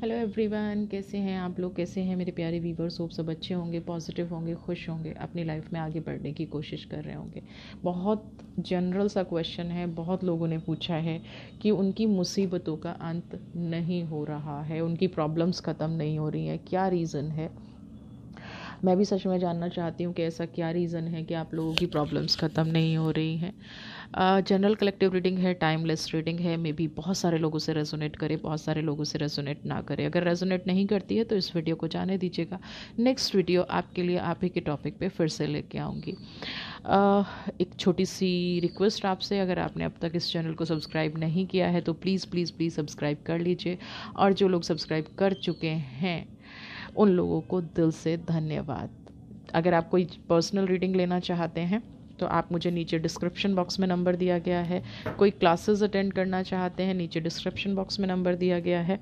Hello everyone, कैसे हैं आप लोग? कैसे हैं मेरे प्यारे व्यूवर्स? होप सब अच्छे होंगे, पॉजिटिव होंगे, खुश होंगे, अपनी लाइफ में आगे बढ़ने की कोशिश कर रहे होंगे। बहुत जनरल सा क्वेश्चन है, बहुत लोगों ने पूछा है कि उनकी मुसीबतों का अंत नहीं हो रहा है, उनकी प्रॉब्लम्स ख़त्म नहीं हो रही हैं, क्या रीज़न है। मैं भी सच में जानना चाहती हूँ कि ऐसा क्या रीज़न है कि आप लोगों की प्रॉब्लम्स ख़त्म नहीं हो रही हैं। जनरल कलेक्टिव रीडिंग है, टाइमलेस रीडिंग है, मे बी बहुत सारे लोगों से रेजोनेट करे, बहुत सारे लोगों से रेजोनेट ना करे। अगर रेजोनेट नहीं करती है तो इस वीडियो को जाने दीजिएगा। नेक्स्ट वीडियो आपके लिए आप ही के टॉपिक पे फिर से लेके आऊँगी। एक छोटी सी रिक्वेस्ट आपसे, अगर आपने अब तक इस चैनल को सब्सक्राइब नहीं किया है तो प्लीज़ प्लीज़ प्लीज़ सब्सक्राइब कर लीजिए, और जो लोग सब्सक्राइब कर चुके हैं उन लोगों को दिल से धन्यवाद। अगर आप कोई पर्सनल रीडिंग लेना चाहते हैं तो आप मुझे नीचे डिस्क्रिप्शन बॉक्स में नंबर दिया गया है। कोई क्लासेस अटेंड करना चाहते हैं, नीचे डिस्क्रिप्शन बॉक्स में नंबर दिया गया है,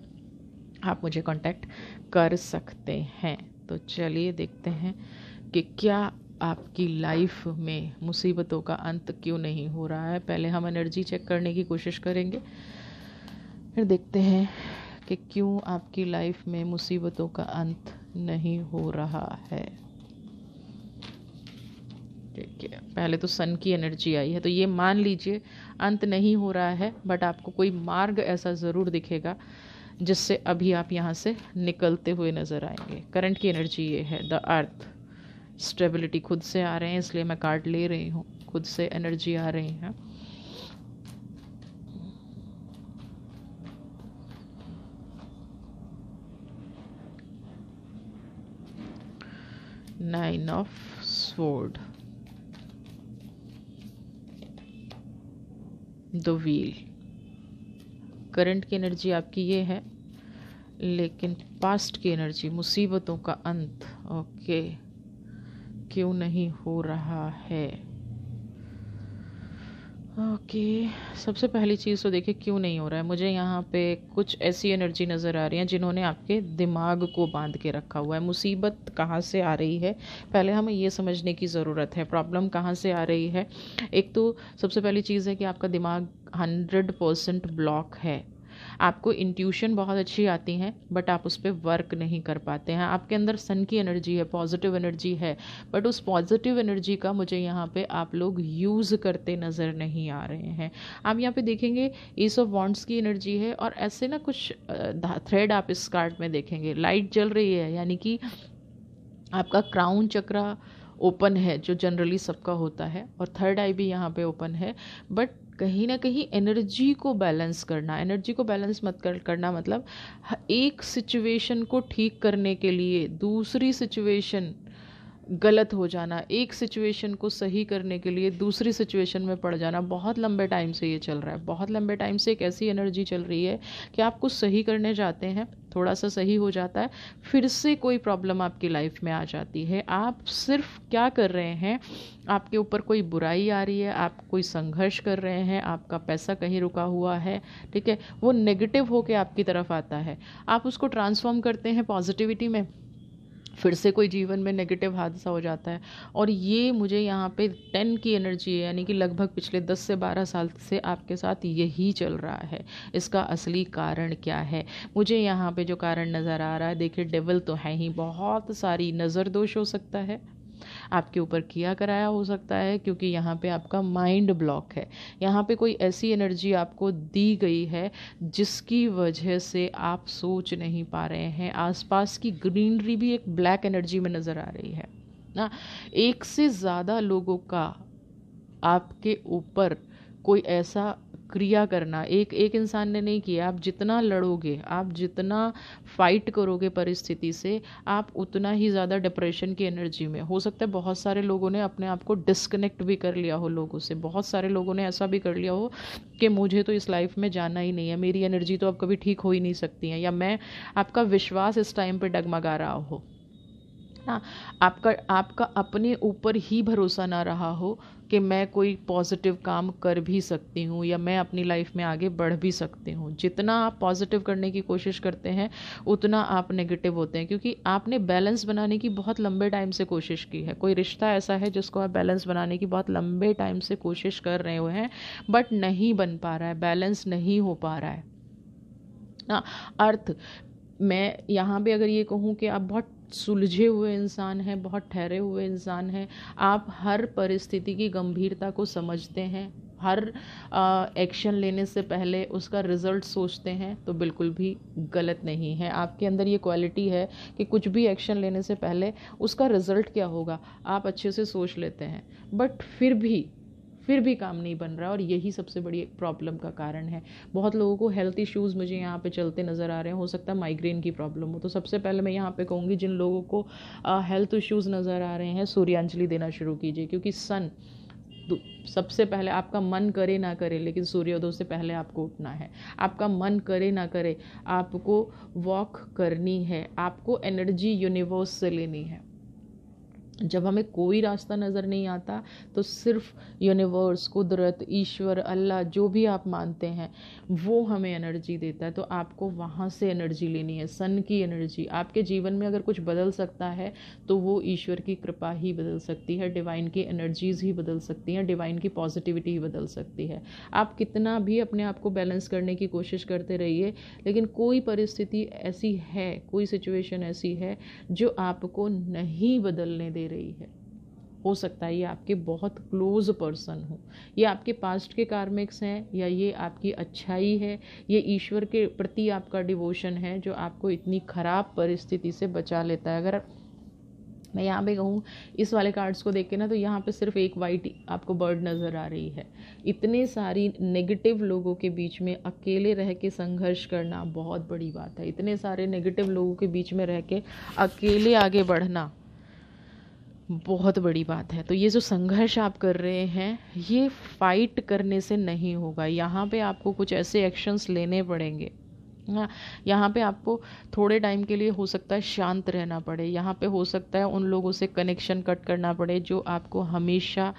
आप मुझे कांटेक्ट कर सकते हैं। तो चलिए देखते हैं कि क्या आपकी लाइफ में मुसीबतों का अंत क्यों नहीं हो रहा है। पहले हम एनर्जी चेक करने की कोशिश करेंगे, फिर देखते हैं कि क्यों आपकी लाइफ में मुसीबतों का अंत नहीं हो रहा है। ठीक है, पहले तो सन की एनर्जी आई है, तो ये मान लीजिए अंत नहीं हो रहा है, बट आपको कोई मार्ग ऐसा ज़रूर दिखेगा जिससे अभी आप यहाँ से निकलते हुए नज़र आएंगे। करंट की एनर्जी ये है, द अर्थ। स्टेबिलिटी खुद से आ रहे हैं, इसलिए मैं कार्ड ले रही हूँ, खुद से एनर्जी आ रही है। Nine of sword, the wheel. Current की एनर्जी आपकी ये है, लेकिन पास्ट की एनर्जी, मुसीबतों का अंत, ओके, क्यों नहीं हो रहा है। ओके, सबसे पहली चीज़ तो देखिए क्यों नहीं हो रहा है। मुझे यहाँ पे कुछ ऐसी एनर्जी नज़र आ रही है जिन्होंने आपके दिमाग को बांध के रखा हुआ है। मुसीबत कहाँ से आ रही है, पहले हमें ये समझने की ज़रूरत है। प्रॉब्लम कहाँ से आ रही है। एक तो सबसे पहली चीज़ है कि आपका दिमाग 100% ब्लॉक है। आपको इंट्यूशन बहुत अच्छी आती हैं, बट आप उस पर वर्क नहीं कर पाते हैं। आपके अंदर सन की एनर्जी है, पॉजिटिव एनर्जी है, बट उस पॉजिटिव एनर्जी का मुझे यहाँ पे आप लोग यूज़ करते नज़र नहीं आ रहे हैं। आप यहाँ पे देखेंगे एस ऑफ वॉन्ड्स की एनर्जी है, और ऐसे ना कुछ थ्रेड आप इस कार्ड में देखेंगे, लाइट जल रही है, यानी कि आपका क्राउन चक्रा ओपन है, जो जनरली सबका होता है, और थर्ड आई भी यहाँ पे ओपन है। बट कहीं ना कहीं एनर्जी को बैलेंस करना, एनर्जी को बैलेंस मत करना मतलब एक सिचुएशन को ठीक करने के लिए दूसरी सिचुएशन गलत हो जाना, एक सिचुएशन को सही करने के लिए दूसरी सिचुएशन में पड़ जाना। बहुत लंबे टाइम से ये चल रहा है, बहुत लंबे टाइम से एक ऐसी एनर्जी चल रही है कि आप कुछ सही करने जाते हैं, थोड़ा सा सही हो जाता है, फिर से कोई प्रॉब्लम आपकी लाइफ में आ जाती है। आप सिर्फ क्या कर रहे हैं, आपके ऊपर कोई बुराई आ रही है, आप कोई संघर्ष कर रहे हैं, आपका पैसा कहीं रुका हुआ है, ठीक है, वो नेगेटिव होके आपकी तरफ आता है, आप उसको ट्रांसफॉर्म करते हैं पॉजिटिविटी में, फिर से कोई जीवन में नेगेटिव हादसा हो जाता है। और ये मुझे यहाँ पे 10 की एनर्जी है, यानी कि लगभग पिछले 10 से 12 साल से आपके साथ यही चल रहा है। इसका असली कारण क्या है? मुझे यहाँ पे जो कारण नज़र आ रहा है, देखिए डेविल तो है ही, बहुत सारी नज़र दोष हो सकता है, आपके ऊपर किया कराया हो सकता है, क्योंकि यहाँ पे आपका माइंड ब्लॉक है। यहाँ पे कोई ऐसी एनर्जी आपको दी गई है जिसकी वजह से आप सोच नहीं पा रहे हैं। आसपास की ग्रीनरी भी एक ब्लैक एनर्जी में नज़र आ रही है ना। एक से ज़्यादा लोगों का आपके ऊपर कोई ऐसा क्रिया करना एक एक इंसान ने नहीं किया। आप जितना लड़ोगे, आप जितना फाइट करोगे परिस्थिति से, आप उतना ही ज़्यादा डिप्रेशन की एनर्जी में। हो सकता है बहुत सारे लोगों ने अपने आप को डिस्कनेक्ट भी कर लिया हो लोगों से, बहुत सारे लोगों ने ऐसा भी कर लिया हो कि मुझे तो इस लाइफ में जाना ही नहीं है, मेरी एनर्जी तो अब कभी ठीक हो ही नहीं सकती है, या मैं, आपका विश्वास इस टाइम पर डगमगा रहा हो ना, आपका अपने ऊपर ही भरोसा ना रहा हो कि मैं कोई पॉजिटिव काम कर भी सकती हूँ, या मैं अपनी लाइफ में आगे बढ़ भी सकती हूँ। जितना आप पॉजिटिव करने की कोशिश करते हैं उतना आप नेगेटिव होते हैं, क्योंकि आपने बैलेंस बनाने की बहुत लंबे टाइम से कोशिश की है। कोई रिश्ता ऐसा है जिसको आप बैलेंस बनाने की बहुत लंबे टाइम से कोशिश कर रहे हुए हैं, बट नहीं बन पा रहा है, बैलेंस नहीं हो पा रहा है ना। अर्थ, मैं यहाँ पे अगर ये कहूँ कि आप बहुत सुलझे हुए इंसान हैं, बहुत ठहरे हुए इंसान हैं, आप हर परिस्थिति की गंभीरता को समझते हैं, हर एक्शन लेने से पहले उसका रिज़ल्ट सोचते हैं, तो बिल्कुल भी गलत नहीं है। आपके अंदर ये क्वालिटी है कि कुछ भी एक्शन लेने से पहले उसका रिज़ल्ट क्या होगा आप अच्छे से सोच लेते हैं, बट फिर भी काम नहीं बन रहा, और यही सबसे बड़ी प्रॉब्लम का कारण है। बहुत लोगों को हेल्थ इश्यूज़ मुझे यहाँ पे चलते नज़र आ रहे हैं, हो सकता है माइग्रेन की प्रॉब्लम हो। तो सबसे पहले मैं यहाँ पे कहूँगी जिन लोगों को हेल्थ इश्यूज़ नज़र आ रहे हैं, सूर्यांजलि देना शुरू कीजिए, क्योंकि सन सबसे पहले, आपका मन करे ना करे, लेकिन सूर्योदय से पहले आपको उठना है। आपका मन करे ना करे, आपको वॉक करनी है, आपको एनर्जी यूनिवर्स से लेनी है। जब हमें कोई रास्ता नज़र नहीं आता तो सिर्फ यूनिवर्स, कुदरत, ईश्वर, अल्लाह, जो भी आप मानते हैं, वो हमें एनर्जी देता है। तो आपको वहाँ से एनर्जी लेनी है, सन की एनर्जी। आपके जीवन में अगर कुछ बदल सकता है तो वो ईश्वर की कृपा ही बदल सकती है, डिवाइन की एनर्जीज़ ही बदल सकती हैं, डिवाइन की पॉजिटिविटी ही बदल सकती है। आप कितना भी अपने आप को बैलेंस करने की कोशिश करते रहिए, लेकिन कोई परिस्थिति ऐसी है, कोई सिचुएशन ऐसी है जो आपको नहीं बदलने दे रही है। हो सकता है ये आपके बहुत क्लोज पर्सन हो, ये आपके पास्ट के कार्मिक्स हैं, या ये आपकी अच्छाई है, ये ईश्वर के प्रति आपका डिवोशन है जो आपको इतनी खराब परिस्थिति से बचा लेता है। अगर मैं यहाँ पे कहूँ इस वाले कार्ड्स को देख के ना, तो यहाँ पे सिर्फ एक वाइट आपको बर्ड नज़र आ रही है। इतने सारी नेगेटिव लोगों के बीच में अकेले रह के संघर्ष करना बहुत बड़ी बात है। इतने सारे नेगेटिव लोगों के बीच में रह के अकेले आगे बढ़ना बहुत बड़ी बात है। तो ये जो संघर्ष आप कर रहे हैं, ये फाइट करने से नहीं होगा। यहाँ पे आपको कुछ ऐसे एक्शंस लेने पड़ेंगे। हाँ, यहाँ पे आपको थोड़े टाइम के लिए हो सकता है शांत रहना पड़े, यहाँ पे हो सकता है उन लोगों से कनेक्शन कट करना पड़े जो आपको हमेशा,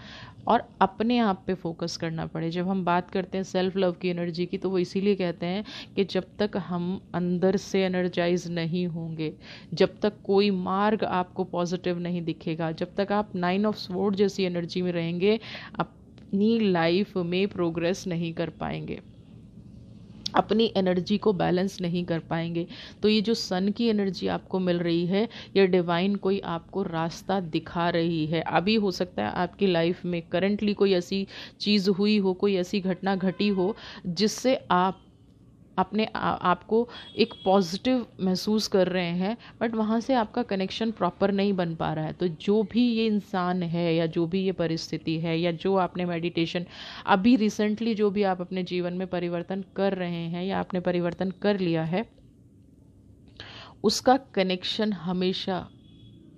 और अपने आप पे फोकस करना पड़े। जब हम बात करते हैं सेल्फ लव की एनर्जी की, तो वो इसीलिए कहते हैं कि जब तक हम अंदर से एनर्जाइज नहीं होंगे, जब तक कोई मार्ग आपको पॉजिटिव नहीं दिखेगा, जब तक आप 9 ऑफ स्वॉर्ड जैसी एनर्जी में रहेंगे, अपनी लाइफ में प्रोग्रेस नहीं कर पाएंगे, अपनी एनर्जी को बैलेंस नहीं कर पाएंगे। तो ये जो सन की एनर्जी आपको मिल रही है, ये डिवाइन कोई आपको रास्ता दिखा रही है। अभी हो सकता है आपकी लाइफ में करंटली कोई ऐसी चीज़ हुई हो, कोई ऐसी घटना घटी हो जिससे आप अपने आपको एक पॉजिटिव महसूस कर रहे हैं, बट वहाँ से आपका कनेक्शन प्रॉपर नहीं बन पा रहा है। तो जो भी ये इंसान है, या जो भी ये परिस्थिति है, या जो आपने मेडिटेशन अभी रिसेंटली जो भी आप अपने जीवन में परिवर्तन कर रहे हैं, या आपने परिवर्तन कर लिया है, उसका कनेक्शन हमेशा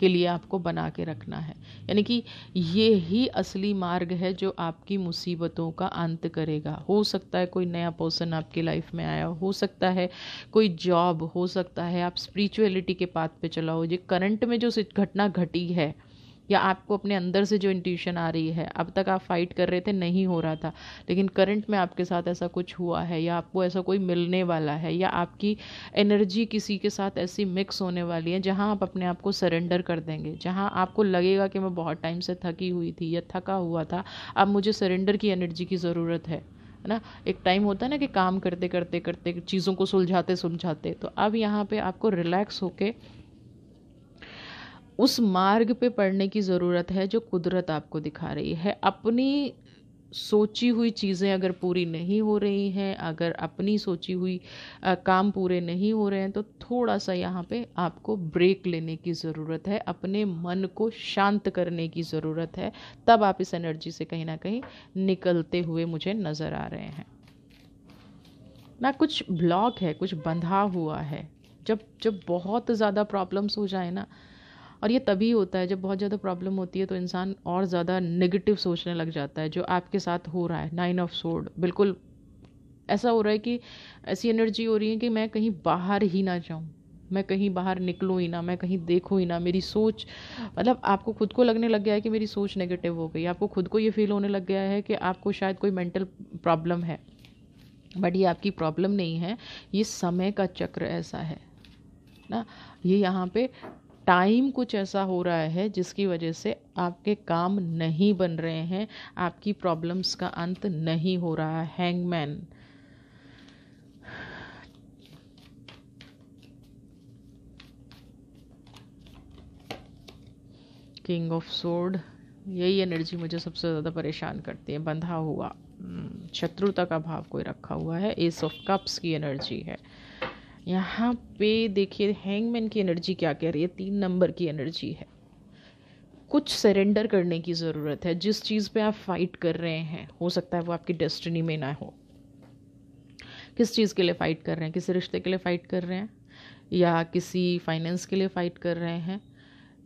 के लिए आपको बना के रखना है। यानी कि ये ही असली मार्ग है जो आपकी मुसीबतों का अंत करेगा। हो सकता है कोई नया पर्सन आपकी लाइफ में आया, हो सकता है कोई जॉब, हो सकता है आप स्पिरिचुअलिटी के पाथ पे चलाओ। ये करंट में जो घटना घटी है, या आपको अपने अंदर से जो इंट्यूशन आ रही है, अब तक आप फाइट कर रहे थे, नहीं हो रहा था, लेकिन करंट में आपके साथ ऐसा कुछ हुआ है, या आपको ऐसा कोई मिलने वाला है, या आपकी एनर्जी किसी के साथ ऐसी मिक्स होने वाली है जहां आप अपने आप को सरेंडर कर देंगे, जहां आपको लगेगा कि मैं बहुत टाइम से थकी हुई थी या थका हुआ था, अब मुझे सरेंडर की एनर्जी की ज़रूरत है ना। एक टाइम होता है ना कि काम करते करते करते चीज़ों को सुलझाते सुलझाते, तो अब यहाँ पे आपको रिलैक्स होके उस मार्ग पे पढ़ने की ज़रूरत है जो कुदरत आपको दिखा रही है। अपनी सोची हुई चीज़ें अगर पूरी नहीं हो रही हैं, अगर अपनी सोची हुई काम पूरे नहीं हो रहे हैं, तो थोड़ा सा यहाँ पे आपको ब्रेक लेने की ज़रूरत है, अपने मन को शांत करने की ज़रूरत है। तब आप इस एनर्जी से कहीं ना कहीं निकलते हुए मुझे नज़र आ रहे हैं ना। कुछ ब्लॉक है, कुछ बंधा हुआ है। जब जब बहुत ज़्यादा प्रॉब्लम्स हो जाए ना, और ये तभी होता है जब बहुत ज़्यादा प्रॉब्लम होती है, तो इंसान और ज़्यादा नेगेटिव सोचने लग जाता है। जो आपके साथ हो रहा है 9 ऑफ स्वॉर्ड, बिल्कुल ऐसा हो रहा है कि ऐसी एनर्जी हो रही है कि मैं कहीं बाहर ही ना जाऊं, मैं कहीं बाहर निकलूं ही ना, मैं कहीं देखूं ही ना। मेरी सोच, मतलब आपको खुद को लगने लग गया है कि मेरी सोच नेगेटिव हो गई, आपको खुद को ये फील होने लग गया है कि आपको शायद कोई मेंटल प्रॉब्लम है, बट ये आपकी प्रॉब्लम नहीं है, ये समय का चक्र ऐसा है ना। ये यहाँ पे टाइम कुछ ऐसा हो रहा है जिसकी वजह से आपके काम नहीं बन रहे हैं, आपकी प्रॉब्लम्स का अंत नहीं हो रहा है। हैंगमैन, किंग ऑफ सोर्ड, यही एनर्जी मुझे सबसे ज़्यादा परेशान करती है। बंधा हुआ, शत्रुता का भाव कोई रखा हुआ है। एस ऑफ कप्स की एनर्जी है यहाँ पे। देखिए हैंगमैन की एनर्जी क्या कह रही है, 3 नंबर की एनर्जी है। कुछ सरेंडर करने की ज़रूरत है। जिस चीज़ पे आप फाइट कर रहे हैं, हो सकता है वो आपकी डेस्टिनी में ना हो। किस चीज़ के लिए फ़ाइट कर रहे हैं? किसी रिश्ते के लिए फ़ाइट कर रहे हैं या किसी फाइनेंस के लिए फ़ाइट कर रहे हैं,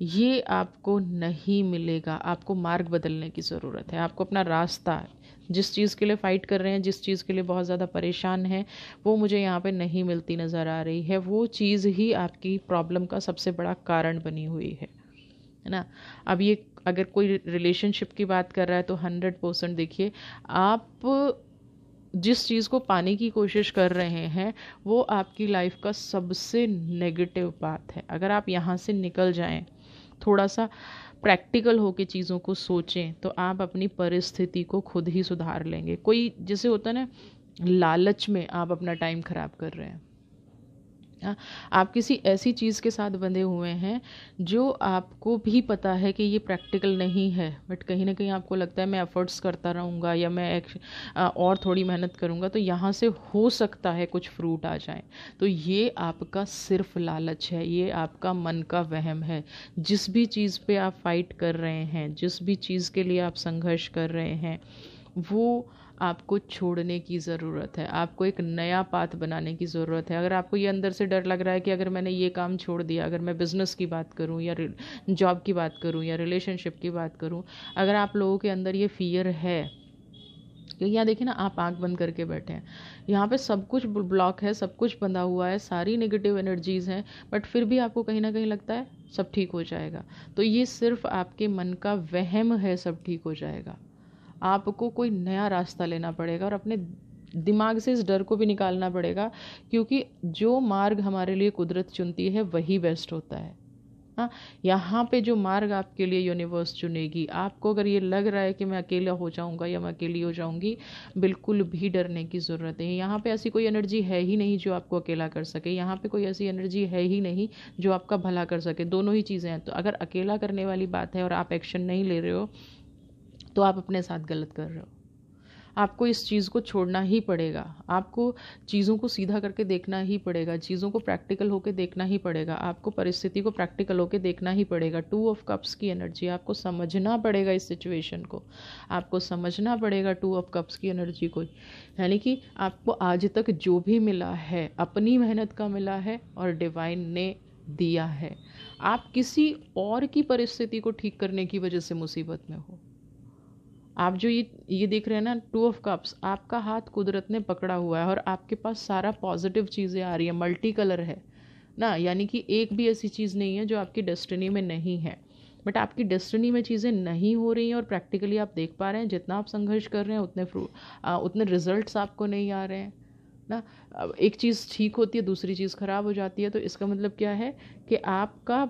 ये आपको नहीं मिलेगा। आपको मार्ग बदलने की ज़रूरत है। आपको अपना रास्ता, जिस चीज़ के लिए फ़ाइट कर रहे हैं, जिस चीज़ के लिए बहुत ज़्यादा परेशान है, वो मुझे यहाँ पे नहीं मिलती नज़र आ रही है। वो चीज़ ही आपकी प्रॉब्लम का सबसे बड़ा कारण बनी हुई है ना। अब ये अगर कोई रिलेशनशिप की बात कर रहा है तो 100% देखिए, आप जिस चीज़ को पाने की कोशिश कर रहे हैं वो आपकी लाइफ का सबसे नेगेटिव बात है। अगर आप यहाँ से निकल जाएं, थोड़ा सा प्रैक्टिकल होके चीज़ों को सोचें, तो आप अपनी परिस्थिति को खुद ही सुधार लेंगे। कोई जैसे होता है ना, लालच में आप अपना टाइम ख़राब कर रहे हैं। आप किसी ऐसी चीज़ के साथ बंधे हुए हैं जो आपको भी पता है कि ये प्रैक्टिकल नहीं है, बट कहीं ना कहीं आपको लगता है मैं एफर्ट्स करता रहूँगा या मैं और थोड़ी मेहनत करूँगा तो यहाँ से हो सकता है कुछ फ्रूट आ जाए। तो ये आपका सिर्फ लालच है, ये आपका मन का वहम है। जिस भी चीज़ पे आप फाइट कर रहे हैं, जिस भी चीज़ के लिए आप संघर्ष कर रहे हैं, वो आपको छोड़ने की ज़रूरत है। आपको एक नया पाथ बनाने की ज़रूरत है। अगर आपको ये अंदर से डर लग रहा है कि अगर मैंने ये काम छोड़ दिया, अगर मैं बिज़नेस की बात करूँ या जॉब की बात करूँ या रिलेशनशिप की बात करूँ, अगर आप लोगों के अंदर ये फियर है, क्योंकि यहाँ देखिए ना, आप आंख बंद करके बैठे हैं, यहाँ पे सब कुछ ब्लॉक है, सब कुछ बंधा हुआ है, सारी नेगेटिव एनर्जीज़ हैं, बट फिर भी आपको कहीं ना कहीं लगता है सब ठीक हो जाएगा। तो ये सिर्फ आपके मन का वहम है, सब ठीक हो जाएगा। आपको कोई नया रास्ता लेना पड़ेगा और अपने दिमाग से इस डर को भी निकालना पड़ेगा, क्योंकि जो मार्ग हमारे लिए कुदरत चुनती है वही बेस्ट होता है। हाँ, यहाँ पे जो मार्ग आपके लिए यूनिवर्स चुनेगी, आपको अगर ये लग रहा है कि मैं अकेला हो जाऊँगा या मैं अकेली हो जाऊँगी, बिल्कुल भी डरने की ज़रूरत है। यहाँ पे ऐसी कोई एनर्जी है ही नहीं जो आपको अकेला कर सके। यहाँ पे कोई ऐसी एनर्जी है ही नहीं जो आपका भला कर सके। दोनों ही चीज़ें हैं। तो अगर अकेला करने वाली बात है और आप एक्शन नहीं ले रहे हो, तो आप अपने साथ गलत कर रहे हो। आपको इस चीज़ को छोड़ना ही पड़ेगा। आपको चीज़ों को सीधा करके देखना ही पड़ेगा। चीज़ों को प्रैक्टिकल होकर देखना ही पड़ेगा। आपको परिस्थिति को प्रैक्टिकल होकर देखना ही पड़ेगा। 2 ऑफ कप्स की एनर्जी, आपको समझना पड़ेगा इस सिचुएशन को। आपको समझना पड़ेगा 2 ऑफ कप्स की एनर्जी को। यानी कि आपको आज तक जो भी मिला है अपनी मेहनत का मिला है और डिवाइन ने दिया है। आप किसी और की परिस्थिति को ठीक करने की वजह से मुसीबत में हो। आप जो ये देख रहे हैं ना, 2 ऑफ कप्स, आपका हाथ कुदरत ने पकड़ा हुआ है और आपके पास सारा पॉजिटिव चीज़ें आ रही है, मल्टी कलर है ना। यानी कि एक भी ऐसी चीज़ नहीं है जो आपकी डेस्टिनी में नहीं है। बट आपकी डेस्टिनी में चीज़ें नहीं हो रही हैं और प्रैक्टिकली आप देख पा रहे हैं जितना आप संघर्ष कर रहे हैं उतने रिजल्ट्स आपको नहीं आ रहे हैं ना। अब एक चीज़ ठीक होती है, दूसरी चीज़ ख़राब हो जाती है। तो इसका मतलब क्या है कि आपका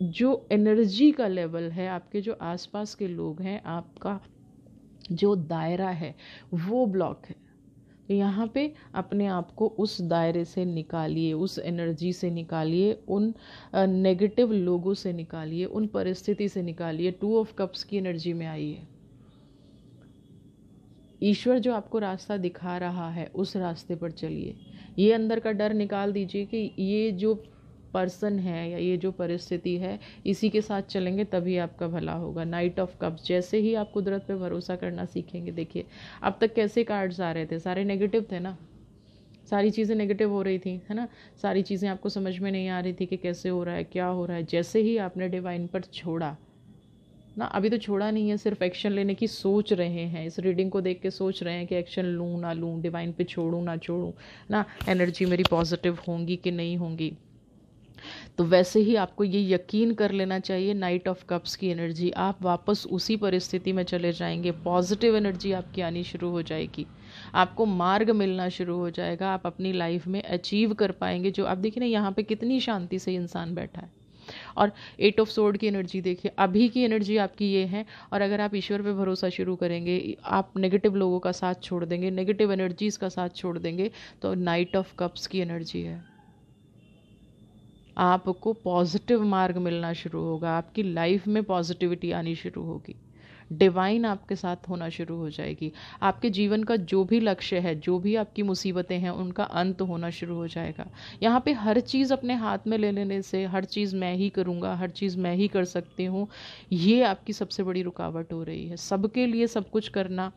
जो एनर्जी का लेवल है, आपके जो आसपास के लोग हैं, आपका जो दायरा है वो ब्लॉक है। तो यहाँ पे अपने आप को उस दायरे से निकालिए, उस एनर्जी से निकालिए, उन नेगेटिव लोगों से निकालिए, उन परिस्थिति से निकालिए। 2 ऑफ कप्स की एनर्जी में आइए। ईश्वर जो आपको रास्ता दिखा रहा है उस रास्ते पर चलिए। ये अंदर का डर निकाल दीजिए कि ये जो पर्सन है या ये जो परिस्थिति है, इसी के साथ चलेंगे तभी आपका भला होगा। नाइट ऑफ कप्स, जैसे ही आप कुदरत पे भरोसा करना सीखेंगे, देखिए अब तक कैसे कार्ड्स आ रहे थे, सारे नेगेटिव थे ना, सारी चीज़ें नेगेटिव हो रही थी, है ना। सारी चीज़ें आपको समझ में नहीं आ रही थी कि कैसे हो रहा है, क्या हो रहा है। जैसे ही आपने डिवाइन पर छोड़ा ना, अभी तो छोड़ा नहीं है, सिर्फ एक्शन लेने की सोच रहे हैं। इस रीडिंग को देख के सोच रहे हैं कि एक्शन लूँ ना लूँ, डिवाइन पे छोड़ूँ ना छोड़ूँ ना, एनर्जी मेरी पॉजिटिव होंगी कि नहीं होंगी। तो वैसे ही आपको ये यकीन कर लेना चाहिए, नाइट ऑफ कप्स की एनर्जी, आप वापस उसी परिस्थिति में चले जाएंगे। पॉजिटिव एनर्जी आपकी आनी शुरू हो जाएगी, आपको मार्ग मिलना शुरू हो जाएगा, आप अपनी लाइफ में अचीव कर पाएंगे। जो आप देखिए ना, यहाँ पे कितनी शांति से इंसान बैठा है। और 8 ऑफ सोर्ड की एनर्जी देखिए, अभी की एनर्जी आपकी ये है। और अगर आप ईश्वर पे भरोसा शुरू करेंगे, आप नेगेटिव लोगों का साथ छोड़ देंगे, नेगेटिव एनर्जीज का साथ छोड़ देंगे, तो नाइट ऑफ कप्स की एनर्जी है। आपको पॉजिटिव मार्ग मिलना शुरू होगा, आपकी लाइफ में पॉजिटिविटी आनी शुरू होगी, डिवाइन आपके साथ होना शुरू हो जाएगी, आपके जीवन का जो भी लक्ष्य है, जो भी आपकी मुसीबतें हैं, उनका अंत होना शुरू हो जाएगा। यहाँ पे हर चीज़ अपने हाथ में ले लेने से, हर चीज़ मैं ही करूँगा, हर चीज़ मैं ही कर सकती हूँ, ये आपकी सबसे बड़ी रुकावट हो रही है। सबके लिए सब कुछ करना,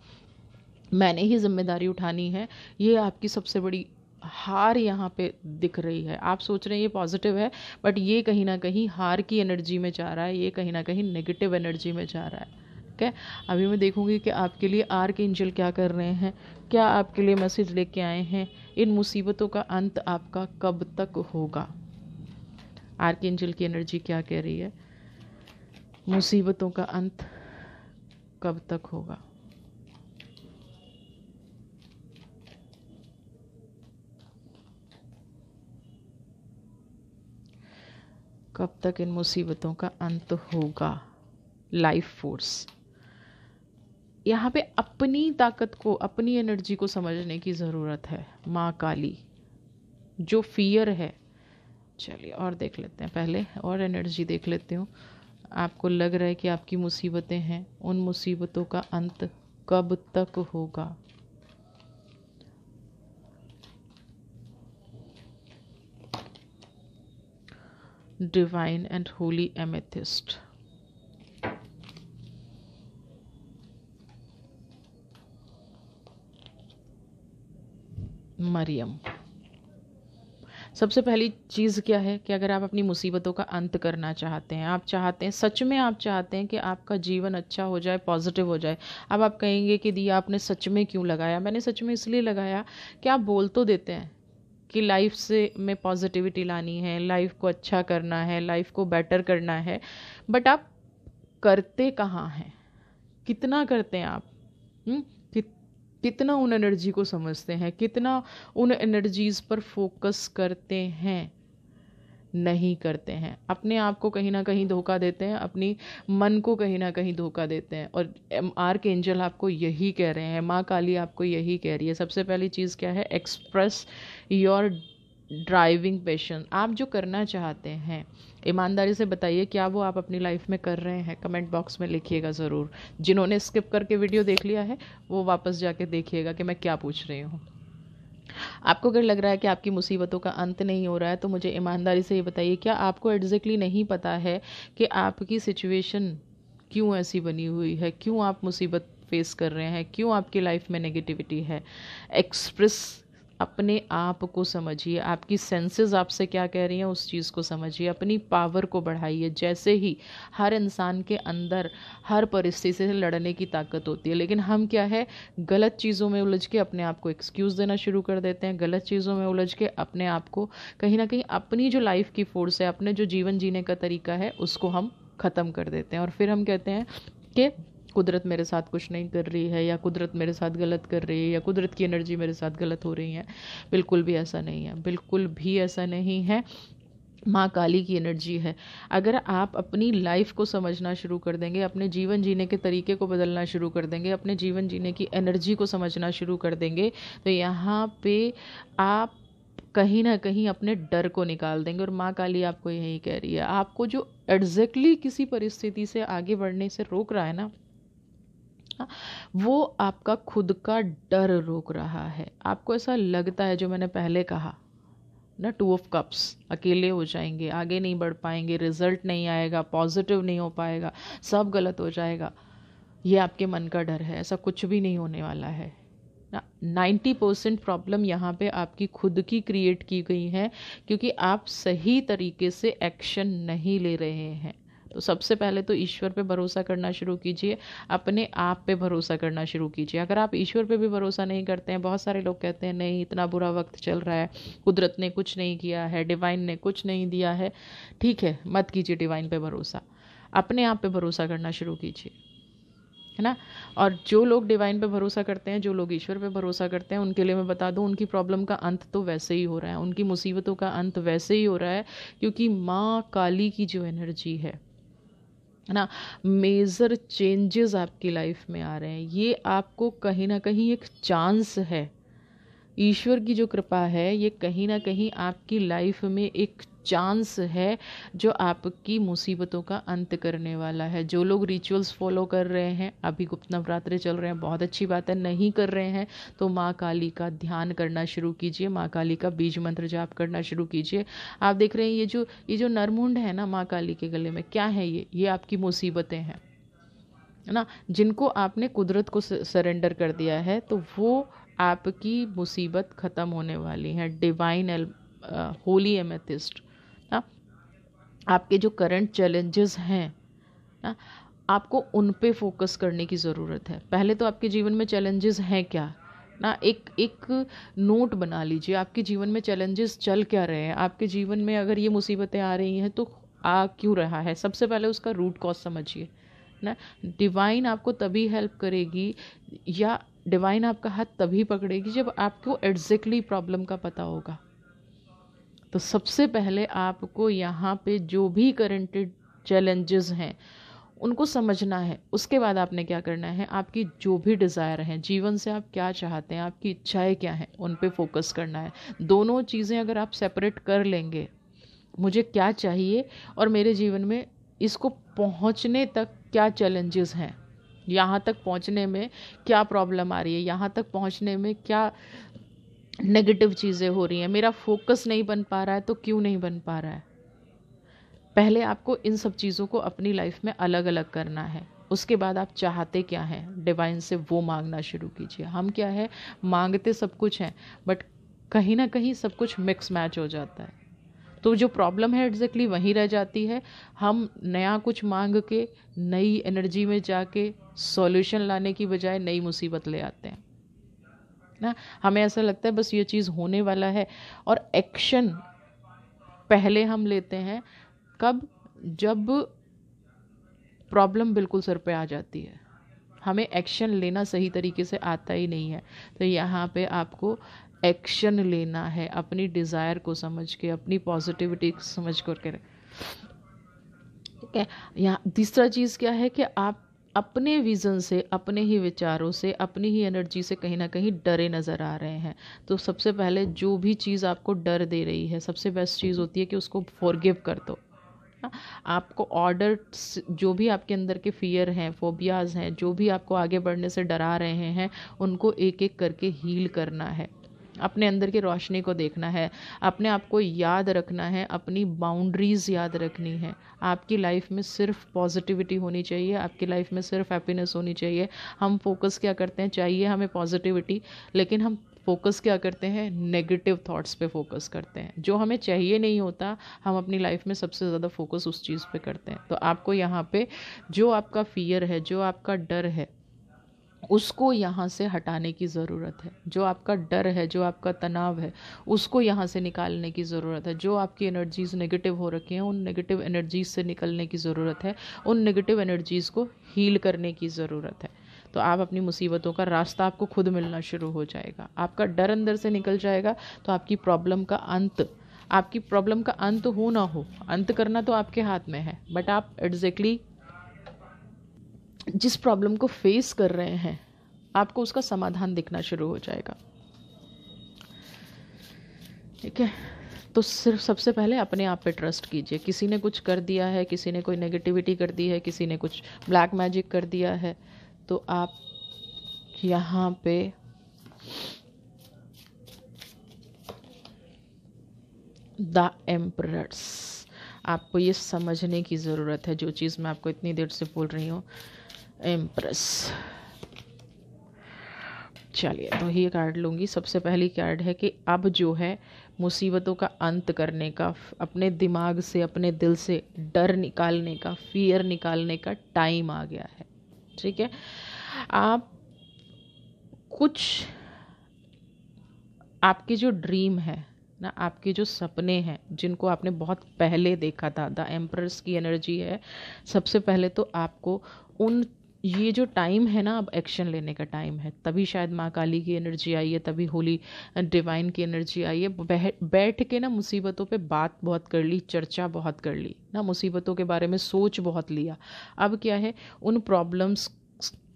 मैंने ही जिम्मेदारी उठानी है, ये आपकी सबसे बड़ी हार यहाँ पे दिख रही है। आप सोच रहे हैं ये पॉजिटिव है, बट ये कहीं ना कहीं हार की एनर्जी में जा रहा है, ये कहीं ना कहीं नेगेटिव एनर्जी में जा रहा है। ठीक है, अभी मैं देखूंगी कि आपके लिए आर्क एंजल क्या कर रहे हैं, क्या आपके लिए मैसेज लेके आए हैं, इन मुसीबतों का अंत आपका कब तक होगा। आर्क एंजल की एनर्जी क्या कह रही है, मुसीबतों का अंत कब तक होगा। कब तक इन मुसीबतों का अंत होगा। लाइफ फोर्स, यहाँ पे अपनी ताकत को, अपनी एनर्जी को समझने की ज़रूरत है। माँ काली, जो फियर है, चलिए और देख लेते हैं, पहले और एनर्जी देख लेती हूँ। आपको लग रहा है कि आपकी मुसीबतें हैं, उन मुसीबतों का अंत कब तक होगा। Divine and holy amethyst, Mariam. सबसे पहली चीज़ क्या है कि अगर आप अपनी मुसीबतों का अंत करना चाहते हैं, आप चाहते हैं, सच में आप चाहते हैं कि आपका जीवन अच्छा हो जाए, पॉजिटिव हो जाए। अब आप कहेंगे कि दिया आपने सच में क्यों लगाया। मैंने सच में इसलिए लगाया कि आप बोल तो देते हैं कि लाइफ से में पॉजिटिविटी लानी है, लाइफ को अच्छा करना है, लाइफ को बेटर करना है, बट आप करते कहाँ हैं, कितना करते हैं आप, कितना उन एनर्जी को समझते हैं, कितना उन एनर्जीज़ पर फोकस करते हैं। नहीं करते हैं, अपने आप को कहीं ना कहीं धोखा देते हैं, अपनी मन को कहीं ना कहीं धोखा देते हैं। और आर्क एंजल आपको यही कह रहे हैं, माँ काली आपको यही कह रही है। सबसे पहली चीज़ क्या है, एक्सप्रेस योर ड्राइविंग पैशन। आप जो करना चाहते हैं, ईमानदारी से बताइए क्या वो आप अपनी लाइफ में कर रहे हैं। कमेंट बॉक्स में लिखिएगा ज़रूर। जिन्होंने स्किप करके वीडियो देख लिया है वो वापस जाके देखिएगा कि मैं क्या पूछ रही हूँ। आपको अगर लग रहा है कि आपकी मुसीबतों का अंत नहीं हो रहा है, तो मुझे ईमानदारी से ये बताइए, क्या आपको एग्जैक्टली नहीं पता है कि आपकी सिचुएशन क्यों ऐसी बनी हुई है, क्यों आप मुसीबत फेस कर रहे हैं, क्यों आपकी लाइफ में नेगेटिविटी है। एक्सप्रेस, अपने आप को समझिए, आपकी सेंसेस आपसे क्या कह रही हैं उस चीज़ को समझिए, अपनी पावर को बढ़ाइए। जैसे ही हर इंसान के अंदर हर परिस्थिति से लड़ने की ताकत होती है, लेकिन हम क्या है, गलत चीज़ों में उलझ के अपने आप को एक्सक्यूज़ देना शुरू कर देते हैं, गलत चीज़ों में उलझ के अपने आप को कहीं ना कहीं अपनी जो लाइफ की फोर्स है, अपने जो जीवन जीने का तरीका है, उसको हम ख़त्म कर देते हैं। और फिर हम कहते हैं कि कुदरत मेरे साथ कुछ नहीं कर रही है, या कुदरत मेरे साथ गलत कर रही है, या कुदरत की एनर्जी मेरे साथ गलत हो रही है। बिल्कुल भी ऐसा नहीं है, बिल्कुल भी ऐसा नहीं है। माँ काली की एनर्जी है। अगर आप अपनी लाइफ को समझना शुरू कर देंगे, अपने जीवन जीने के तरीके को बदलना शुरू कर देंगे, अपने जीवन जीने की एनर्जी को समझना शुरू कर देंगे, तो यहाँ पे आप कहीं ना कहीं अपने डर को निकाल देंगे। और माँ काली आपको यही कह रही है, आपको जो एग्जैक्टली किसी परिस्थिति से आगे बढ़ने से रोक रहा है ना, वो आपका खुद का डर रोक रहा है। आपको ऐसा लगता है, जो मैंने पहले कहा ना, 2 ऑफ कप्स, अकेले हो जाएंगे, आगे नहीं बढ़ पाएंगे, रिजल्ट नहीं आएगा, पॉजिटिव नहीं हो पाएगा, सब गलत हो जाएगा। ये आपके मन का डर है, ऐसा कुछ भी नहीं होने वाला है ना। 90% प्रॉब्लम यहाँ पे आपकी खुद की क्रिएट की गई है, क्योंकि आप सही तरीके से एक्शन नहीं ले रहे हैं। तो सबसे पहले तो ईश्वर पे भरोसा करना शुरू कीजिए, अपने आप पे भरोसा करना शुरू कीजिए। अगर आप ईश्वर पे भी भरोसा नहीं करते हैं, बहुत सारे लोग कहते हैं नहीं इतना बुरा वक्त चल रहा है, कुदरत ने कुछ नहीं किया है, डिवाइन ने कुछ नहीं दिया है। ठीक है, मत कीजिए डिवाइन पे भरोसा, अपने आप पे भरोसा करना शुरू कीजिए, है ना। और जो लोग डिवाइन पे भरोसा करते हैं, जो लोग ईश्वर पे भरोसा करते हैं, उनके लिए मैं बता दूं, उनकी प्रॉब्लम का अंत तो वैसे ही हो रहा है, उनकी मुसीबतों का अंत वैसे ही हो रहा है, क्योंकि माँ काली की जो एनर्जी है ना, मेजर चेंजेस आपकी लाइफ में आ रहे हैं। ये आपको कहीं ना कहीं एक चांस है, ईश्वर की जो कृपा है, ये कहीं ना कहीं आपकी लाइफ में एक चांस है जो आपकी मुसीबतों का अंत करने वाला है। जो लोग रिचुअल्स फॉलो कर रहे हैं, अभी गुप्त नवरात्रे चल रहे हैं, बहुत अच्छी बात है। नहीं कर रहे हैं तो माँ काली का ध्यान करना शुरू कीजिए, माँ काली का बीज मंत्र जाप करना शुरू कीजिए। आप देख रहे हैं ये जो नरमुंड है ना माँ काली के गले में, क्या है ये आपकी मुसीबतें हैं, है ना, जिनको आपने कुदरत को सरेंडर कर दिया है, तो वो आपकी मुसीबत ख़त्म होने वाली है। डिवाइन होली एमेथिस्ट ना, आपके जो करंट चैलेंजेस हैं ना, आपको उन पे फोकस करने की ज़रूरत है। पहले तो आपके जीवन में चैलेंजेस हैं क्या ना, एक नोट बना लीजिए, आपके जीवन में चैलेंजेस चल क्या रहे हैं। आपके जीवन में अगर ये मुसीबतें आ रही हैं तो आ क्यों रहा है, सबसे पहले उसका रूट कॉज समझिए ना। डिवाइन आपको तभी हेल्प करेगी या डिवाइन आपका हाथ तभी पकड़ेगी जब आपको एग्जैक्टली प्रॉब्लम का पता होगा। तो सबसे पहले आपको यहाँ पे जो भी करेंटेड चैलेंजेस हैं उनको समझना है। उसके बाद आपने क्या करना है, आपकी जो भी डिज़ायर हैं, जीवन से आप क्या चाहते हैं, आपकी इच्छाएं क्या हैं, उन पे फोकस करना है। दोनों चीज़ें अगर आप सेपरेट कर लेंगे, मुझे क्या चाहिए और मेरे जीवन में इसको पहुंचने तक क्या चैलेंजेस हैं, यहाँ तक पहुंचने में क्या प्रॉब्लम आ रही है, यहाँ तक पहुंचने में क्या नेगेटिव चीज़ें हो रही हैं, मेरा फोकस नहीं बन पा रहा है तो क्यों नहीं बन पा रहा है। पहले आपको इन सब चीज़ों को अपनी लाइफ में अलग अलग करना है। उसके बाद आप चाहते क्या हैं डिवाइन से, वो मांगना शुरू कीजिए। हम क्या है, मांगते सब कुछ हैं बट कहीं ना कहीं सब कुछ मिक्स मैच हो जाता है, तो जो प्रॉब्लम है एग्जैक्टली वहीं रह जाती है। हम नया कुछ मांग के नई एनर्जी में जाके सॉल्यूशन लाने की बजाय नई मुसीबत ले आते हैं ना। हमें ऐसा लगता है बस ये चीज़ होने वाला है, और एक्शन पहले हम लेते हैं कब, जब प्रॉब्लम बिल्कुल सर पे आ जाती है। हमें एक्शन लेना सही तरीके से आता ही नहीं है। तो यहाँ पे आपको एक्शन लेना है अपनी डिज़ायर को समझ के, अपनी पॉजिटिविटी समझ करके। ठीक है, यहाँ तीसरा चीज़ क्या है कि आप अपने विज़न से, अपने ही विचारों से, अपनी ही एनर्जी से कहीं ना कहीं डरे नज़र आ रहे हैं। तो सबसे पहले जो भी चीज़ आपको डर दे रही है, सबसे बेस्ट चीज़ होती है कि उसको फॉरगिव कर दो। आपको ऑर्डर, जो भी आपके अंदर के फियर हैं, फोबियाज़ हैं, जो भी आपको आगे बढ़ने से डरा रहे हैं, उनको एक एक करके हील करना है। अपने अंदर की रोशनी को देखना है, अपने आप को याद रखना है, अपनी बाउंड्रीज़ याद रखनी है। आपकी लाइफ में सिर्फ पॉजिटिविटी होनी चाहिए, आपकी लाइफ में सिर्फ हैप्पीनेस होनी चाहिए। हम फोकस क्या करते हैं, चाहिए हमें पॉजिटिविटी, लेकिन हम फोकस क्या करते हैं, नेगेटिव थॉट्स पे फोकस करते हैं। जो हमें चाहिए नहीं होता, हम अपनी लाइफ में सबसे ज़्यादा फोकस उस चीज़ पे करते हैं। तो आपको यहाँ पे जो आपका फियर है, जो आपका डर है, उसको यहाँ से हटाने की ज़रूरत है। जो आपका डर है, जो आपका तनाव है, उसको यहाँ से निकालने की ज़रूरत है। जो आपकी एनर्जीज़ नेगेटिव हो रखी हैं, उन नेगेटिव एनर्जीज़ से निकलने की ज़रूरत है। उन नेगेटिव एनर्जीज़ को हील करने की ज़रूरत है। तो आप अपनी मुसीबतों का रास्ता आपको खुद मिलना शुरू हो जाएगा। आपका डर अंदर से निकल जाएगा तो आपकी प्रॉब्लम का अंत, आपकी प्रॉब्लम का अंत हो ना हो, अंत करना तो आपके हाथ में है, बट आप एग्जैक्टली जिस प्रॉब्लम को फेस कर रहे हैं, आपको उसका समाधान दिखना शुरू हो जाएगा। ठीक है, तो सिर्फ सबसे पहले अपने आप पे ट्रस्ट कीजिए। किसी ने कुछ कर दिया है, किसी ने कोई नेगेटिविटी कर दी है, किसी ने कुछ ब्लैक मैजिक कर दिया है, तो आप यहाँ पे द एम्परर्स, आपको ये समझने की ज़रूरत है, जो चीज़ मैं आपको इतनी देर से बोल रही हूँ, एम्प्रेस। चलिए, तो ये कार्ड लूँगी। सबसे पहली कार्ड है कि अब जो है मुसीबतों का अंत करने का, अपने दिमाग से, अपने दिल से डर निकालने का, फियर निकालने का टाइम आ गया है। ठीक है, आप कुछ, आपकी जो ड्रीम है ना, आपके जो सपने हैं जिनको आपने बहुत पहले देखा था, द एम्परर्स की एनर्जी है। सबसे पहले तो आपको उन, ये जो टाइम है ना, अब एक्शन लेने का टाइम है। तभी शायद माँ काली की एनर्जी आई है, तभी होली डिवाइन की एनर्जी आई है। बैठ के ना मुसीबतों पे बात बहुत कर ली, चर्चा बहुत कर ली ना, मुसीबतों के बारे में सोच बहुत लिया। अब क्या है, उन प्रॉब्लम्स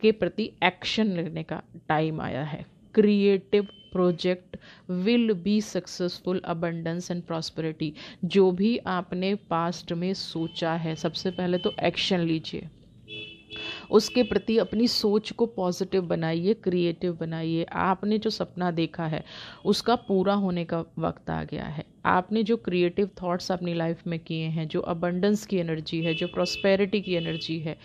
के प्रति एक्शन लेने का टाइम आया है। Creative project will be successful, abundance and prosperity. जो भी आपने पास्ट में सोचा है, सबसे पहले तो एक्शन लीजिए, उसके प्रति अपनी सोच को पॉजिटिव बनाइए, क्रिएटिव बनाइए। आपने जो सपना देखा है उसका पूरा होने का वक्त आ गया है। आपने जो क्रिएटिव थॉट्स अपनी लाइफ में किए हैं, जो अबंडेंस की एनर्जी है, जो प्रॉस्पेरिटी की एनर्जी है,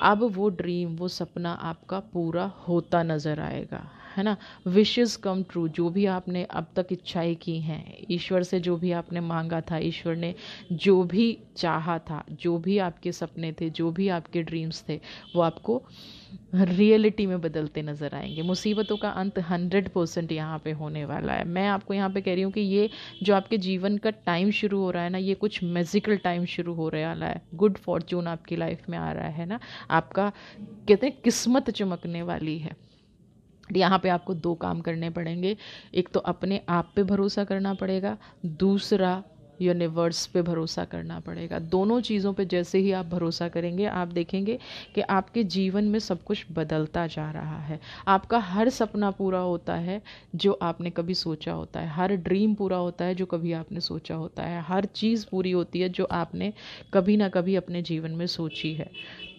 अब वो ड्रीम, वो सपना आपका पूरा होता नज़र आएगा, है ना। विशेस कम ट्रू, जो भी आपने अब तक इच्छाएं की हैं, ईश्वर से जो भी आपने मांगा था, ईश्वर ने जो भी चाहा था, जो भी आपके सपने थे, जो भी आपके ड्रीम्स थे, वो आपको रियलिटी में बदलते नज़र आएंगे। मुसीबतों का अंत 100% यहाँ पे होने वाला है। मैं आपको यहाँ पे कह रही हूँ कि ये जो आपके जीवन का टाइम शुरू हो रहा है ना, ये कुछ मैजिकल टाइम शुरू हो रहा है। गुड फॉर्चून आपकी लाइफ में आ रहा है ना, आपका कहते हैं किस्मत चमकने वाली है। यहाँ पे आपको 2 काम करने पड़ेंगे। एक तो अपने आप पे भरोसा करना पड़ेगा, दूसरा यूनिवर्स पे भरोसा करना पड़ेगा। दोनों चीज़ों पे जैसे ही आप भरोसा करेंगे, आप देखेंगे कि आपके जीवन में सब कुछ बदलता जा रहा है। आपका हर सपना पूरा होता है जो आपने कभी सोचा होता है, हर ड्रीम पूरा होता है जो कभी आपने सोचा होता है, हर चीज़ पूरी होती है जो आपने कभी ना कभी अपने जीवन में सोची है।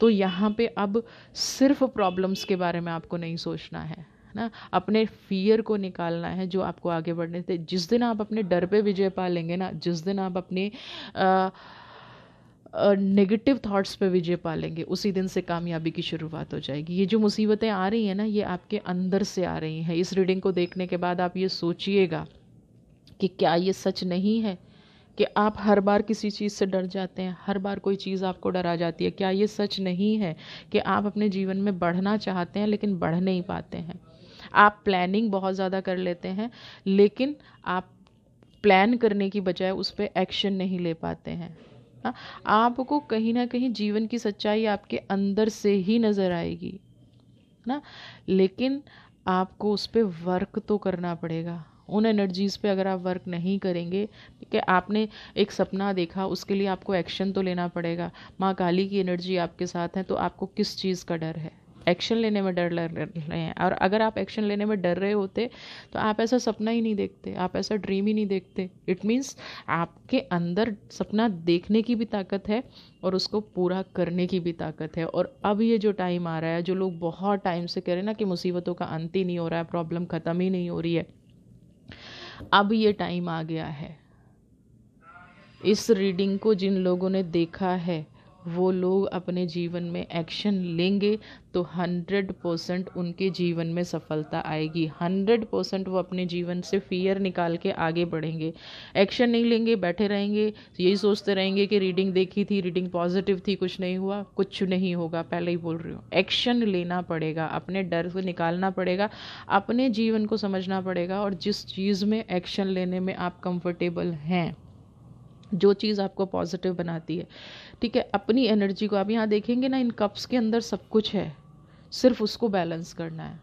तो यहाँ पे अब सिर्फ प्रॉब्लम्स के बारे में आपको नहीं सोचना है ना, अपने फियर को निकालना है जो आपको आगे बढ़ने थे। जिस दिन आप अपने डर पे विजय पा लेंगे ना, जिस दिन आप अपने नेगेटिव थॉट्स पे विजय पा लेंगे, उसी दिन से कामयाबी की शुरुआत हो जाएगी। ये जो मुसीबतें आ रही हैं ना, ये आपके अंदर से आ रही हैं। इस रीडिंग को देखने के बाद आप ये सोचिएगा कि क्या ये सच नहीं है कि आप हर बार किसी चीज़ से डर जाते हैं, हर बार कोई चीज़ आपको डरा जाती है। क्या ये सच नहीं है कि आप अपने जीवन में बढ़ना चाहते हैं लेकिन बढ़ नहीं पाते हैं। आप प्लानिंग बहुत ज़्यादा कर लेते हैं लेकिन आप प्लान करने की बजाय उस पर एक्शन नहीं ले पाते हैं। आपको कहीं ना कहीं जीवन की सच्चाई आपके अंदर से ही नज़र आएगी ना, लेकिन आपको उस पर वर्क तो करना पड़ेगा। उन एनर्जीज़ पे अगर आप वर्क नहीं करेंगे, ठीक है, आपने एक सपना देखा, उसके लिए आपको एक्शन तो लेना पड़ेगा। माँ काली की एनर्जी आपके साथ है, तो आपको किस चीज़ का डर है? एक्शन लेने में डर लग रहे हैं। और अगर आप एक्शन लेने में डर रहे होते तो आप ऐसा सपना ही नहीं देखते, आप ऐसा ड्रीम ही नहीं देखते। इट मीन्स आपके अंदर सपना देखने की भी ताकत है और उसको पूरा करने की भी ताकत है। और अब ये जो टाइम आ रहा है, जो लोग बहुत टाइम से कह रहे हैं ना कि मुसीबतों का अंत ही नहीं हो रहा है, प्रॉब्लम ख़त्म ही नहीं हो रही है, अब ये टाइम आ गया है। इस रीडिंग को जिन लोगों ने देखा है वो लोग अपने जीवन में एक्शन लेंगे तो 100% उनके जीवन में सफलता आएगी। 100% वो अपने जीवन से फियर निकाल के आगे बढ़ेंगे। एक्शन नहीं लेंगे, बैठे रहेंगे, यही सोचते रहेंगे कि रीडिंग देखी थी, रीडिंग पॉजिटिव थी, कुछ नहीं हुआ, कुछ नहीं होगा। पहले ही बोल रही हूँ, एक्शन लेना पड़ेगा, अपने डर को निकालना पड़ेगा, अपने जीवन को समझना पड़ेगा। और जिस चीज़ में एक्शन लेने में आप कंफर्टेबल हैं, जो चीज़ आपको पॉजिटिव बनाती है, ठीक है, अपनी एनर्जी को आप यहाँ देखेंगे ना, इन कप्स के अंदर सब कुछ है, सिर्फ उसको बैलेंस करना है।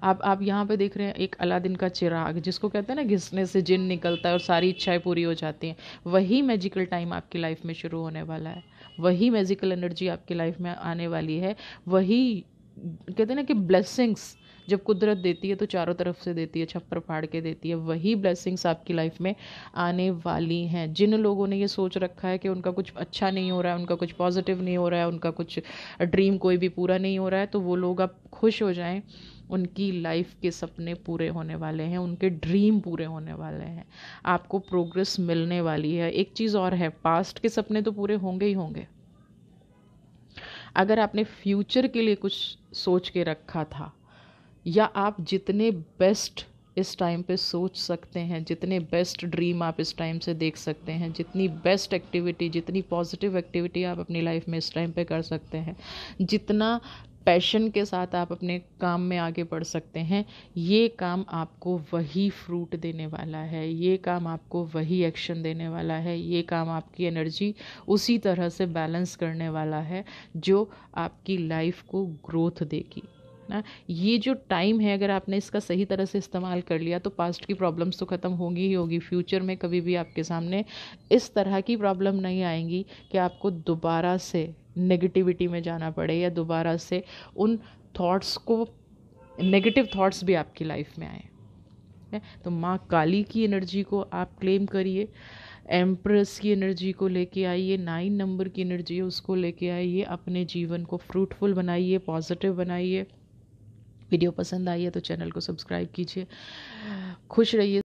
आप यहाँ पे देख रहे हैं एक अलादीन का चिराग, जिसको कहते हैं ना घिसने से जिन निकलता है और सारी इच्छाएं पूरी हो जाती हैं। वही मैजिकल टाइम आपकी लाइफ में शुरू होने वाला है, वही मैजिकल एनर्जी आपकी लाइफ में आने वाली है। वही कहते हैं ना कि ब्लेसिंग्स जब कुदरत देती है तो चारों तरफ से देती है, छप्पर फाड़ के देती है। वही ब्लेसिंग्स आपकी लाइफ में आने वाली हैं। जिन लोगों ने ये सोच रखा है कि उनका कुछ अच्छा नहीं हो रहा है, उनका कुछ पॉजिटिव नहीं हो रहा है, उनका कुछ ड्रीम कोई भी पूरा नहीं हो रहा है, तो वो लोग अब खुश हो जाएं, उनकी लाइफ के सपने पूरे होने वाले हैं, उनके ड्रीम पूरे होने वाले हैं, आपको प्रोग्रेस मिलने वाली है। एक चीज़ और है, पास्ट के सपने तो पूरे होंगे ही होंगे। अगर आपने फ्यूचर के लिए कुछ सोच के रखा था, या आप जितने बेस्ट इस टाइम पे सोच सकते हैं, जितने बेस्ट ड्रीम आप इस टाइम से देख सकते हैं, जितनी बेस्ट एक्टिविटी, जितनी पॉजिटिव एक्टिविटी आप अपनी लाइफ में इस टाइम पे कर सकते हैं, जितना पैशन के साथ आप अपने काम में आगे बढ़ सकते हैं, ये काम आपको वही फ्रूट देने वाला है, ये काम आपको वही एक्शन देने वाला है, ये काम आपकी एनर्जी उसी तरह से बैलेंस करने वाला है जो आपकी लाइफ को ग्रोथ देगी ना। ये जो टाइम है, अगर आपने इसका सही तरह से इस्तेमाल कर लिया तो पास्ट की प्रॉब्लम्स तो ख़त्म होंगी ही होगी। फ्यूचर में कभी भी आपके सामने इस तरह की प्रॉब्लम नहीं आएंगी कि आपको दोबारा से नेगेटिविटी में जाना पड़े या दोबारा से उन थॉट्स को, नेगेटिव थॉट्स भी आपकी लाइफ में आए। है। तो माँ काली की एनर्जी को आप क्लेम करिए, एम्प्रेस की एनर्जी को लेके आइए, 9 नंबर की एनर्जी है उसको लेके आइए, अपने जीवन को फ्रूटफुल बनाइए, पॉजिटिव बनाइए। वीडियो पसंद आई है तो चैनल को सब्सक्राइब कीजिए। खुश रहिए।